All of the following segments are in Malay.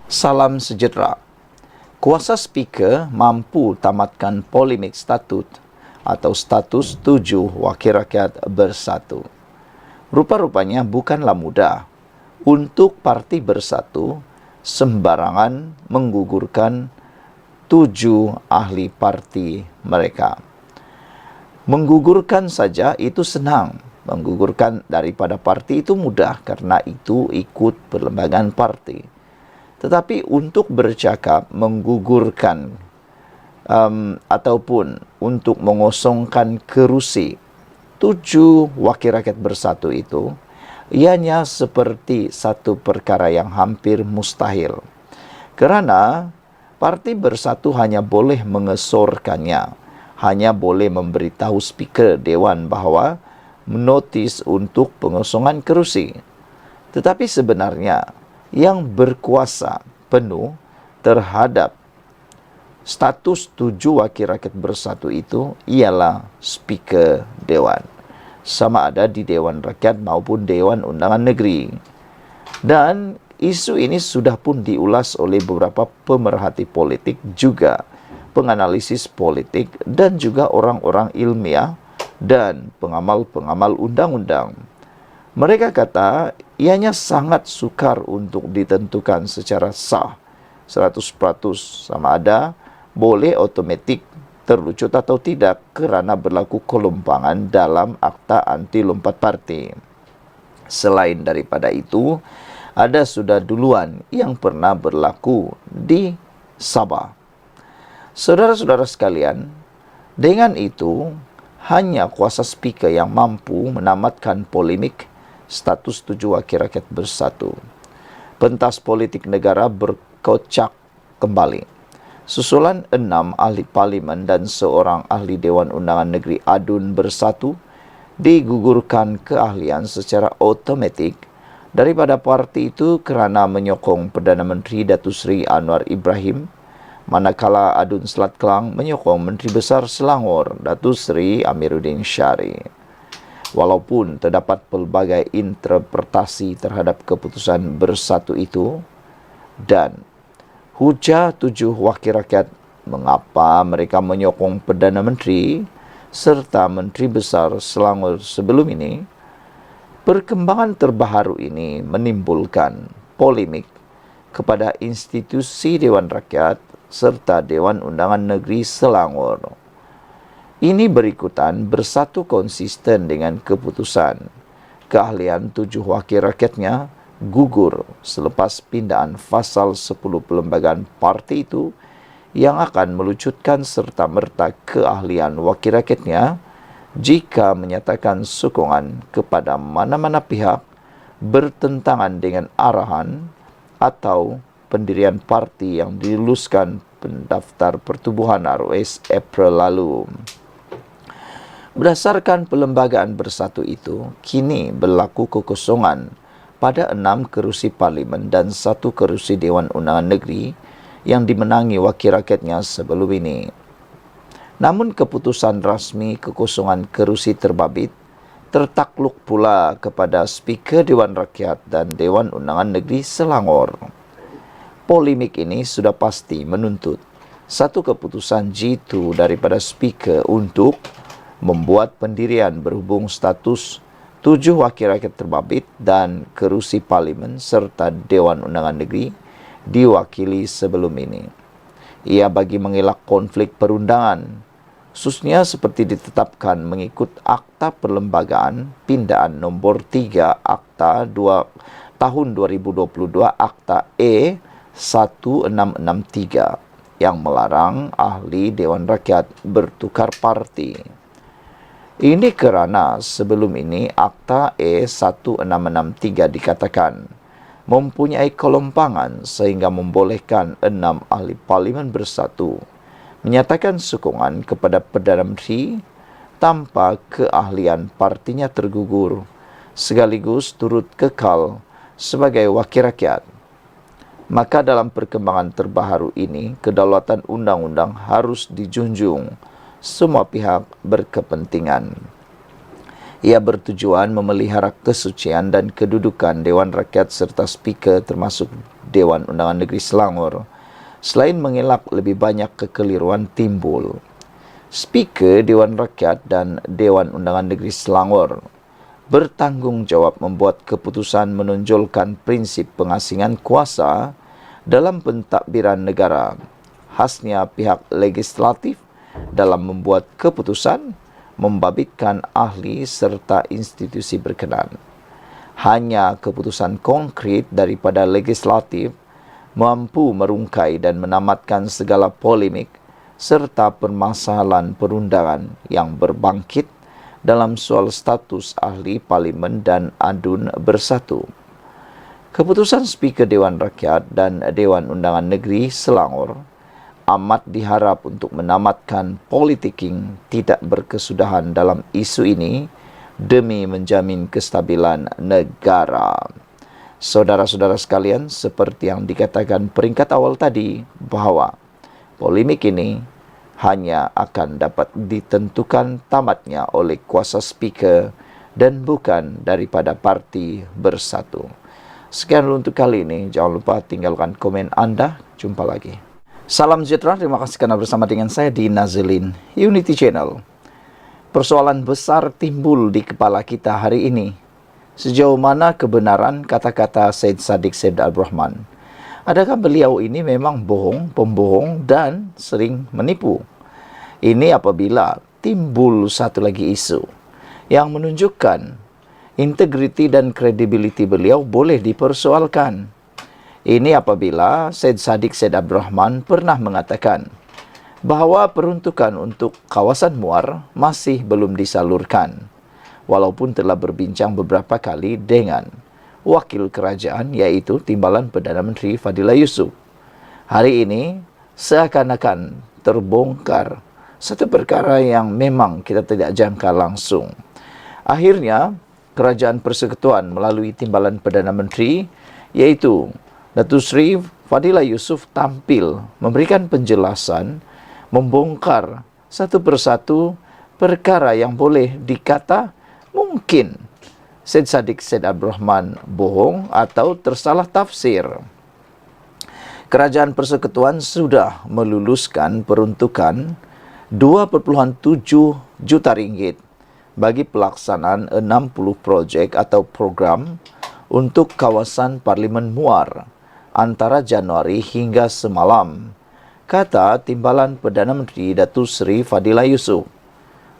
Salam sejahtera. Kuasa Speaker mampu tamatkan polemik statut atau status 7 Wakil Rakyat Bersatu. Rupa-rupanya bukanlah mudah untuk Parti Bersatu sembarangan menggugurkan 7 ahli parti mereka. Menggugurkan saja itu senang. Menggugurkan daripada parti itu mudah karena itu ikut perlembagaan parti. Tetapi untuk bercakap menggugurkan ataupun untuk mengosongkan kerusi 7 Wakil Rakyat Bersatu itu, ianya seperti satu perkara yang hampir mustahil. Kerana Parti Bersatu hanya boleh mengesorkannya, hanya boleh memberitahu Speaker Dewan bahawa menotis untuk pengosongan kerusi. Tetapi sebenarnya yang berkuasa penuh terhadap status 7 Wakil Rakyat Bersatu itu ialah Speaker Dewan. Sama ada di Dewan Rakyat maupun Dewan Undangan Negeri. Dan isu ini sudah pun diulas oleh beberapa pemerhati politik, juga penganalisis politik dan juga orang-orang ilmiah dan pengamal-pengamal undang-undang. Mereka kata ianya sangat sukar untuk ditentukan secara sah 100% sama ada boleh otomatik terlucut atau tidak kerana berlaku kelompangan dalam Akta Anti Lompat Parti. Selain daripada itu, ada sudah duluan yang pernah berlaku di Sabah. Saudara-saudara sekalian, dengan itu hanya kuasa Speaker yang mampu menamatkan polemik status 7 Wakil Rakyat Bersatu. Pentas politik negara berkocak kembali. Susulan 6 ahli parlimen dan seorang ahli Dewan Undangan Negeri Adun Bersatu digugurkan keahlian secara otomatik daripada parti itu kerana menyokong Perdana Menteri Datuk Seri Anwar Ibrahim, manakala Adun Selat Kelang menyokong Menteri Besar Selangor Datuk Seri Amiruddin Syari. Walaupun terdapat pelbagai interpretasi terhadap keputusan bersatu itu dan hujah 7 Wakil Rakyat mengapa mereka menyokong Perdana Menteri serta Menteri Besar Selangor sebelum ini, perkembangan terbaru ini menimbulkan polemik kepada institusi Dewan Rakyat serta Dewan Undangan Negeri Selangor. Ini berikutan bersatu konsisten dengan keputusan keahlian 7 wakil rakyatnya gugur selepas pindahan fasal 10 perlembagaan parti itu yang akan melucutkan serta-merta keahlian wakil rakyatnya jika menyatakan sokongan kepada mana-mana pihak bertentangan dengan arahan atau pendirian parti yang diluluskan pendaftar pertubuhan ROS April lalu. Berdasarkan perlembagaan bersatu itu, kini berlaku kekosongan pada 6 kerusi parlimen dan 1 kerusi Dewan Undangan Negeri yang dimenangi wakil rakyatnya sebelum ini. Namun keputusan rasmi kekosongan kerusi terbabit tertakluk pula kepada Speaker Dewan Rakyat dan Dewan Undangan Negeri Selangor. Polemik ini sudah pasti menuntut satu keputusan jitu daripada Speaker untuk membuat pendirian berhubung status 7 wakil rakyat terbabit dan kerusi parlimen serta Dewan Undangan Negeri diwakili sebelum ini. Ia bagi mengelak konflik perundangan, khususnya seperti ditetapkan mengikut Akta Perlembagaan Pindaan Nombor 3 Akta 2 tahun 2022 Akta E 1663 yang melarang ahli Dewan Rakyat bertukar parti. Ini kerana sebelum ini Akta E 1663 dikatakan mempunyai kelompangan sehingga membolehkan 6 ahli parlimen bersatu menyatakan sokongan kepada Perdana Menteri tanpa keahlian partinya tergugur sekaligus turut kekal sebagai wakil rakyat. Maka dalam perkembangan terbaru ini, kedaulatan undang-undang harus dijunjung semua pihak berkepentingan. Ia bertujuan memelihara kesucian dan kedudukan Dewan Rakyat serta Speaker termasuk Dewan Undangan Negeri Selangor, selain mengelak lebih banyak kekeliruan timbul. Speaker Dewan Rakyat dan Dewan Undangan Negeri Selangor bertanggungjawab membuat keputusan menonjolkan prinsip pengasingan kuasa dalam pentadbiran negara. Khasnya pihak legislatif dalam membuat keputusan membabitkan ahli serta institusi berkenan. Hanya keputusan konkret daripada legislatif mampu merungkai dan menamatkan segala polemik serta permasalahan perundangan yang berbangkit dalam soal status ahli parlimen dan adun bersatu. Keputusan Speaker Dewan Rakyat dan Dewan Undangan Negeri Selangor amat diharap untuk menamatkan politik tidak berkesudahan dalam isu ini demi menjamin kestabilan negara. Saudara-saudara sekalian, seperti yang dikatakan peringkat awal tadi, bahawa polemik ini hanya akan dapat ditentukan tamatnya oleh kuasa speaker dan bukan daripada parti bersatu. Sekian dulu untuk kali ini. Jangan lupa tinggalkan komen anda. Jumpa lagi. Salam sejahtera. Terima kasih kerana bersama dengan saya di Nazilin Unity Channel. Persoalan besar timbul di kepala kita hari ini. Sejauh mana kebenaran kata-kata Syed Saddiq Said Abdul Rahman? Adakah beliau ini memang bohong, pembohong dan sering menipu? Ini apabila timbul satu lagi isu yang menunjukkan integriti dan kredibiliti beliau boleh dipersoalkan. Ini apabila Syed Saddiq Said Abdul Rahman pernah mengatakan bahawa peruntukan untuk kawasan Muar masih belum disalurkan, walaupun telah berbincang beberapa kali dengan wakil kerajaan iaitu Timbalan Perdana Menteri Fadilah Yusof. Hari ini seakan-akan terbongkar satu perkara yang memang kita tidak jangka langsung. Akhirnya Kerajaan Persekutuan melalui Timbalan Perdana Menteri iaitu Datuk Seri Fadilah Yusof tampil memberikan penjelasan, membongkar satu persatu perkara yang boleh dikata mungkin Syed Saddiq Said Abdul Rahman bohong atau tersalah tafsir. Kerajaan Persekutuan sudah meluluskan peruntukan 2.7 juta ringgit bagi pelaksanaan 60 projek atau program untuk kawasan Parlimen Muar antara Januari hingga semalam, kata Timbalan Perdana Menteri Datuk Seri Fadilah Yusof.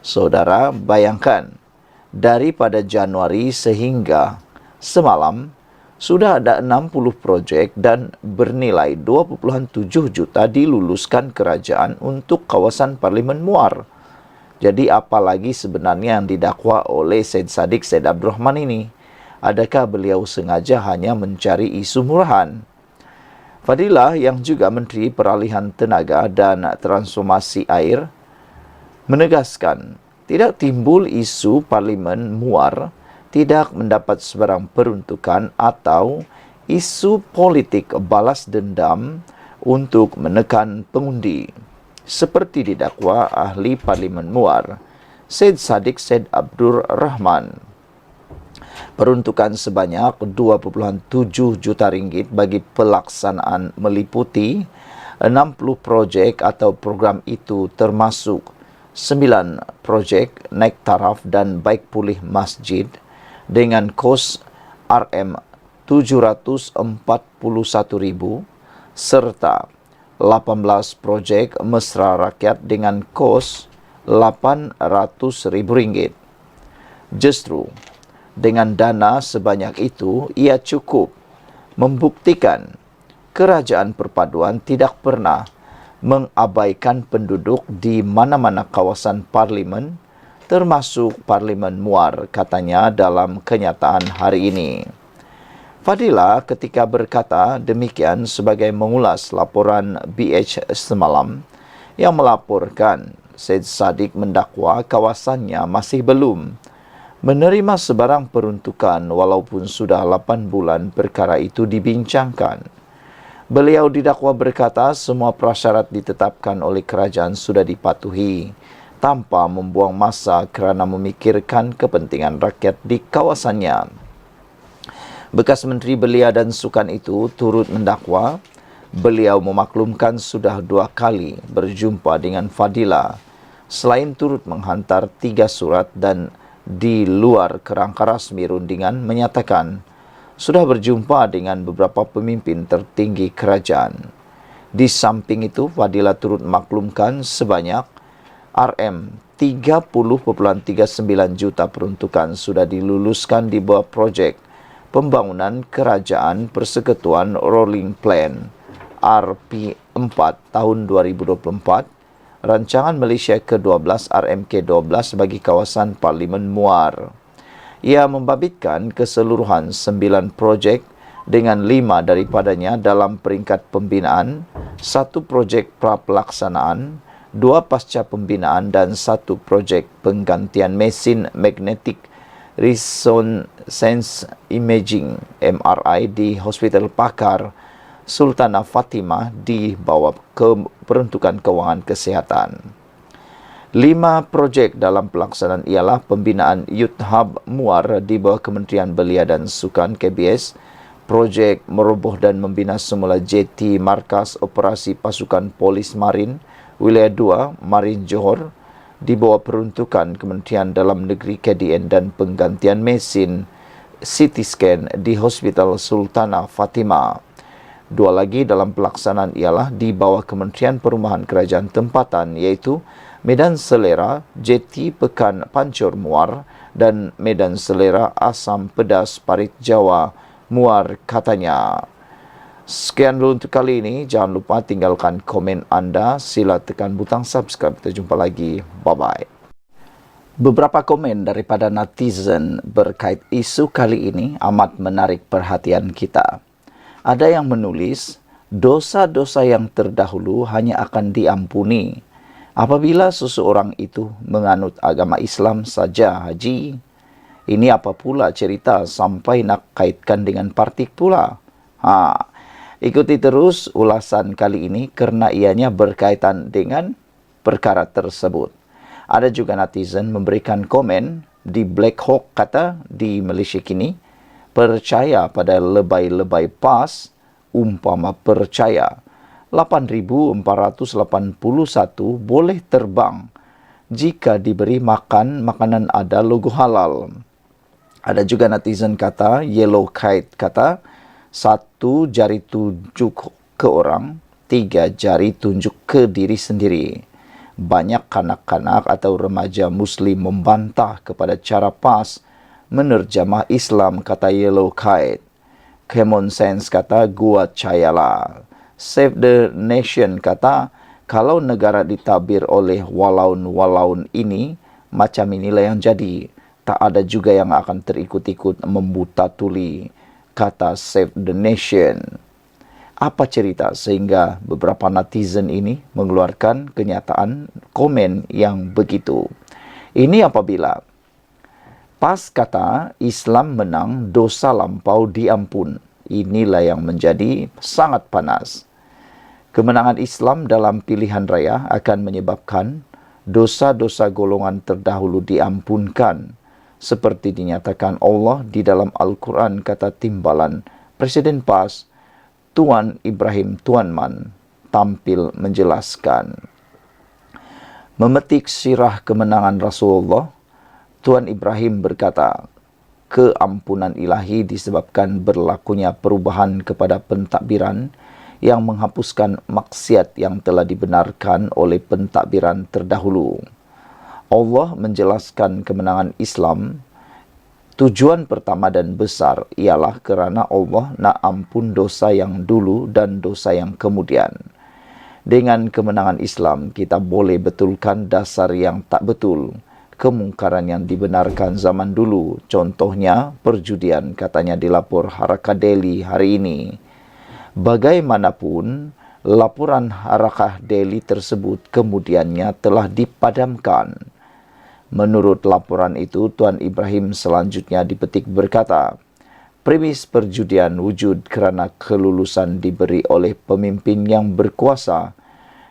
Saudara, bayangkan, daripada Januari sehingga semalam, sudah ada 60 projek dan bernilai 2.7 juta diluluskan kerajaan untuk kawasan Parlimen Muar. Jadi apalagi sebenarnya yang didakwa oleh Syed Saddiq Said Abdul Rahman ini? Adakah beliau sengaja hanya mencari isu murahan? Fadilah yang juga Menteri Peralihan Tenaga dan Transformasi Air menegaskan tidak timbul isu Parlimen Muar tidak mendapat sebarang peruntukan atau isu politik balas dendam untuk menekan pengundi, seperti didakwa ahli Parlimen Muar, Syed Saddiq Said Abdul Rahman. Peruntukan sebanyak 2.7 juta ringgit bagi pelaksanaan meliputi 60 projek atau program itu termasuk 9 projek naik taraf dan baik pulih masjid dengan kos RM741,000 serta 18 projek mesra rakyat dengan kos RM800,000. Justru dengan dana sebanyak itu ia cukup membuktikan kerajaan perpaduan tidak pernah mengabaikan penduduk di mana-mana kawasan parlimen, termasuk Parlimen Muar, katanya dalam kenyataan hari ini. Fadilah ketika berkata demikian sebagai mengulas laporan BH semalam yang melaporkan Syed Saddiq mendakwa kawasannya masih belum menerima sebarang peruntukan walaupun sudah 8 bulan perkara itu dibincangkan. Beliau didakwa berkata semua prasyarat ditetapkan oleh kerajaan sudah dipatuhi tanpa membuang masa kerana memikirkan kepentingan rakyat di kawasannya. Bekas Menteri Belia dan Sukan itu turut mendakwa beliau memaklumkan sudah 2 kali berjumpa dengan Fadila, selain turut menghantar 3 surat dan di luar kerangka rasmi rundingan menyatakan sudah berjumpa dengan beberapa pemimpin tertinggi kerajaan. Di samping itu, Fadila turut maklumkan sebanyak Rm30.39 juta peruntukan sudah diluluskan di bawah projek Pembangunan Kerajaan Persekutuan Rolling Plan RP4 tahun 2024, Rancangan Malaysia ke-12 RMK-12 bagi kawasan Parlimen Muar. Ia membabitkan keseluruhan 9 projek dengan 5 daripadanya dalam peringkat pembinaan, 1 projek pra-pelaksanaan, 2 pasca pembinaan dan 1 projek penggantian mesin magnetic resonance imaging MRI di Hospital Pakar Sultanah Fatimah di bawah peruntukan kewangan kesihatan. 5 projek dalam pelaksanaan ialah pembinaan Youth Hub Muar di bawah Kementerian Belia dan Sukan KBS, projek meroboh dan membina semula JT Markas Operasi Pasukan Polis Marin Wilayah 2 Marin Johor di bawah peruntukan Kementerian Dalam Negeri KDN dan penggantian mesin CT scan di Hospital Sultanah Fatimah. 2 lagi dalam pelaksanaan ialah di bawah Kementerian Perumahan Kerajaan Tempatan, iaitu Medan Selera JT Pekan Pancur Muar dan Medan Selera Asam Pedas Parit Jawa Muar, katanya. Sekian dulu untuk kali ini. Jangan lupa tinggalkan komen anda. Sila tekan butang subscribe. Kita jumpa lagi. Bye-bye. Beberapa komen daripada netizen berkait isu kali ini amat menarik perhatian kita. Ada yang menulis, dosa-dosa yang terdahulu hanya akan diampuni apabila seseorang itu menganut agama Islam saja, Haji. Ini apa pula cerita sampai nak kaitkan dengan partik pula? Ikuti terus ulasan kali ini kerana ianya berkaitan dengan perkara tersebut. Ada juga netizen memberikan komen di Black Hawk kata di Malaysia kini, percaya pada lebay-lebay PAS umpama percaya 8,481 boleh terbang jika diberi makan makanan ada logo halal. Ada juga netizen kata, Yellow Kite kata, 1 jari tunjuk ke orang, 3 jari tunjuk ke diri sendiri. Banyak kanak-kanak atau remaja Muslim membantah kepada cara PAS menerjemah Islam, kata Yellow Kite. Common Sense kata, gua cayalah. Save the Nation kata, kalau negara ditabir oleh walaun-walaun ini, macam inilah yang jadi. Tak ada juga yang akan terikut-ikut membuta tuli, kata Save the Nation. Apa cerita sehingga beberapa netizen ini mengeluarkan kenyataan komen yang begitu? Ini apabila PAS kata Islam menang, dosa lampau diampun. Inilah yang menjadi sangat panas. Kemenangan Islam dalam pilihan raya akan menyebabkan dosa-dosa golongan terdahulu diampunkan. Seperti dinyatakan Allah di dalam Al-Quran, kata timbalan Presiden PAS, Tuan Ibrahim Tuanman, tampil menjelaskan. Memetik sirah kemenangan Rasulullah, Tuan Ibrahim berkata, keampunan ilahi disebabkan berlakunya perubahan kepada pentadbiran yang menghapuskan maksiat yang telah dibenarkan oleh pentadbiran terdahulu. Allah menjelaskan kemenangan Islam. Tujuan pertama dan besar ialah kerana Allah nak ampun dosa yang dulu dan dosa yang kemudian. Dengan kemenangan Islam, kita boleh betulkan dasar yang tak betul, kemungkaran yang dibenarkan zaman dulu, contohnya perjudian, katanya dilapor Harakah Delhi hari ini. Bagaimanapun, laporan Harakah Delhi tersebut kemudiannya telah dipadamkan. Menurut laporan itu, Tuan Ibrahim selanjutnya dipetik berkata, premis perjudian wujud kerana kelulusan diberi oleh pemimpin yang berkuasa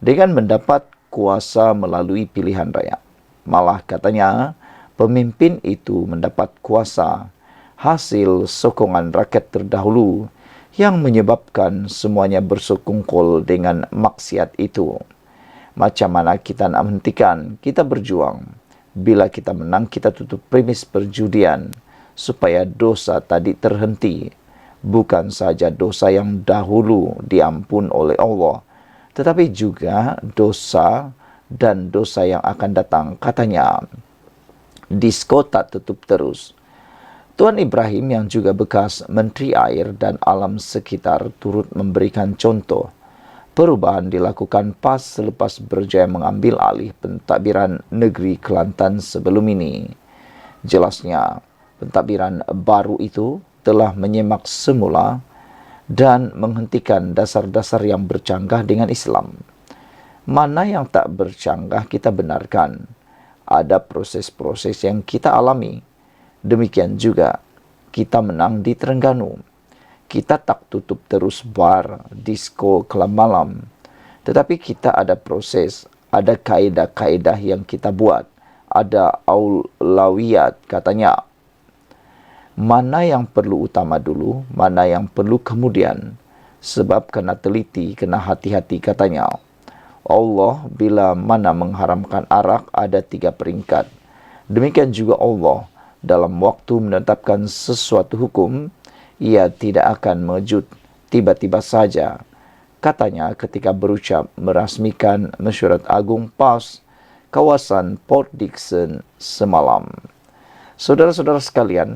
dengan mendapat kuasa melalui pilihan raya. Malah katanya, pemimpin itu mendapat kuasa hasil sokongan rakyat terdahulu yang menyebabkan semuanya bersokongkol dengan maksiat itu. Macam mana kita nak menghentikan? Kita berjuang. Bila kita menang, kita tutup premis perjudian supaya dosa tadi terhenti. Bukan saja dosa yang dahulu diampun oleh Allah, tetapi juga dosa dan dosa yang akan datang. Katanya, disko tak tutup terus. Tuan Ibrahim yang juga bekas Menteri Air dan Alam Sekitar turut memberikan contoh. Perubahan dilakukan pas selepas berjaya mengambil alih pentadbiran negeri Kelantan sebelum ini. Jelasnya, pentadbiran baru itu telah menyemak semula dan menghentikan dasar-dasar yang bercanggah dengan Islam. Mana yang tak bercanggah kita benarkan. Ada proses-proses yang kita alami. Demikian juga kita menang di Terengganu. Kita tak tutup terus bar, disko, kelab malam. Tetapi kita ada proses, ada kaedah-kaedah yang kita buat. Ada aulawiyat, katanya. Mana yang perlu utama dulu, mana yang perlu kemudian. Sebab kena teliti, kena hati-hati, katanya. Allah bila mana mengharamkan arak ada 3 peringkat. Demikian juga Allah dalam waktu menetapkan sesuatu hukum, ia tidak akan mengejut tiba-tiba saja. Katanya ketika berucap merasmikan mesyuarat agung PAS kawasan Port Dickson semalam. Saudara-saudara sekalian,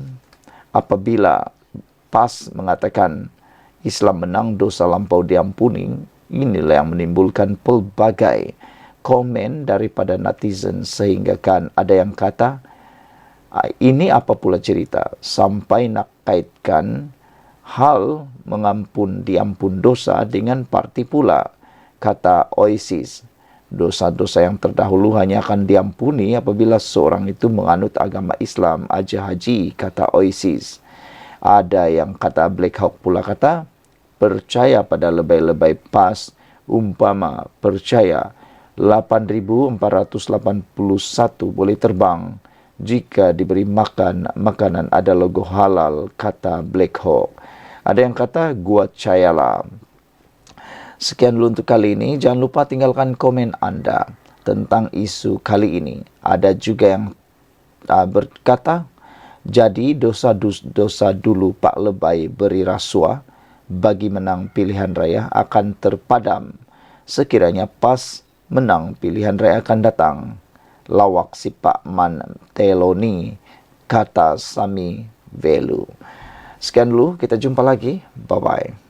apabila PAS mengatakan Islam menang, dosa lampau diampuni, inilah yang menimbulkan pelbagai komen daripada netizen sehingga kan ada yang kata, ini apa pula cerita sampai nak kaitkan hal mengampun diampun dosa dengan parti pula. Kata Oasis, dosa-dosa yang terdahulu hanya akan diampuni apabila seorang itu menganut agama Islam aja haji, kata Oasis. Ada yang kata Black Hawk pula kata, percaya pada lebay-lebay PAS umpama percaya 8.481 boleh terbang jika diberi makan makanan ada logo halal, kata Black Hawk. Ada yang kata gua cayalah. Sekian dulu untuk kali ini. Jangan lupa tinggalkan komen anda tentang isu kali ini. Ada juga yang berkata, jadi dosa-dosa dulu Pak Lebay beri rasuah bagi menang pilihan raya akan terpadam sekiranya PAS menang pilihan raya akan datang. Lawak si Pak Man Teloni, kata Sami Velu. Sekian dulu, kita jumpa lagi. Bye-bye.